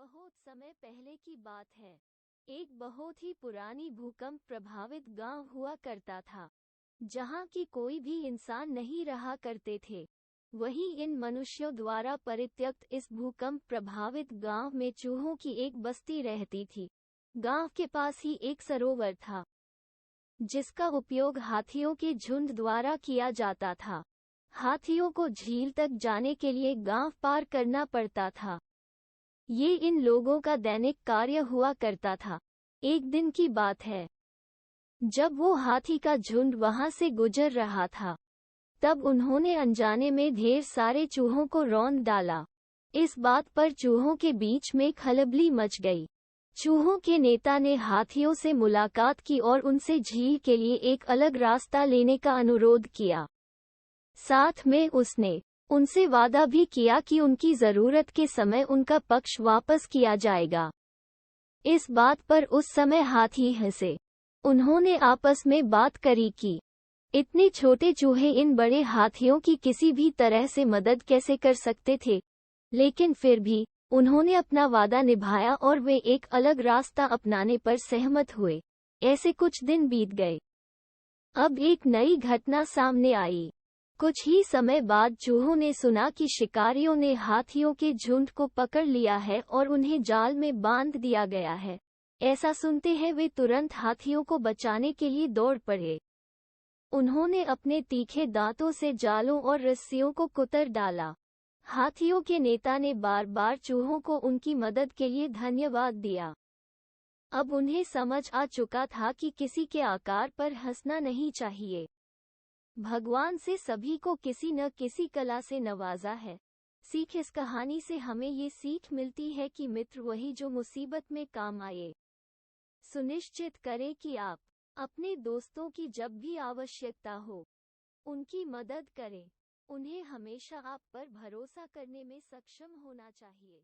बहुत समय पहले की बात है। एक बहुत ही पुरानी भूकंप प्रभावित गांव हुआ करता था, जहां की कोई भी इंसान नहीं रहा करते थे। वहीं इन मनुष्यों द्वारा परित्यक्त इस भूकंप प्रभावित गांव में चूहों की एक बस्ती रहती थी। गांव के पास ही एक सरोवर था, जिसका उपयोग हाथियों के झुंड द्वारा किया जाता था। हाथियों को झील तक जाने के लिए गांव पार करना पड़ता था। ये इन लोगों का दैनिक कार्य हुआ करता था। एक दिन की बात है, जब वो हाथी का झुंड वहां से गुजर रहा था, तब उन्होंने अनजाने में ढेर सारे चूहों को रौंद डाला। इस बात पर चूहों के बीच में खलबली मच गई। चूहों के नेता ने हाथियों से मुलाकात की और उनसे झील के लिए एक अलग रास्ता लेने का अनुरोध किया। साथ में उसने उनसे वादा भी किया कि उनकी जरूरत के समय उनका पक्ष वापस किया जाएगा। इस बात पर उस समय हाथी हंसे। उन्होंने आपस में बात करी कि इतने छोटे चूहे इन बड़े हाथियों की किसी भी तरह से मदद कैसे कर सकते थे। लेकिन फिर भी उन्होंने अपना वादा निभाया और वे एक अलग रास्ता अपनाने पर सहमत हुए। ऐसे कुछ दिन बीत गए। अब एक नई घटना सामने आई। कुछ ही समय बाद चूहों ने सुना कि शिकारियों ने हाथियों के झुंड को पकड़ लिया है और उन्हें जाल में बांध दिया गया है। ऐसा सुनते हैं वे तुरंत हाथियों को बचाने के लिए दौड़ पड़े। उन्होंने अपने तीखे दांतों से जालों और रस्सियों को कुतर डाला। हाथियों के नेता ने बार बार चूहों को उनकी मदद के लिए धन्यवाद दिया। अब उन्हें समझ आ चुका था कि किसी के आकार पर हंसना नहीं चाहिए। भगवान से सभी को किसी न किसी कला से नवाजा है। सीख इस कहानी से हमें ये सीख मिलती है कि मित्र वही जो मुसीबत में काम आए। सुनिश्चित करें कि आप अपने दोस्तों की जब भी आवश्यकता हो, उनकी मदद करें। उन्हें हमेशा आप पर भरोसा करने में सक्षम होना चाहिए।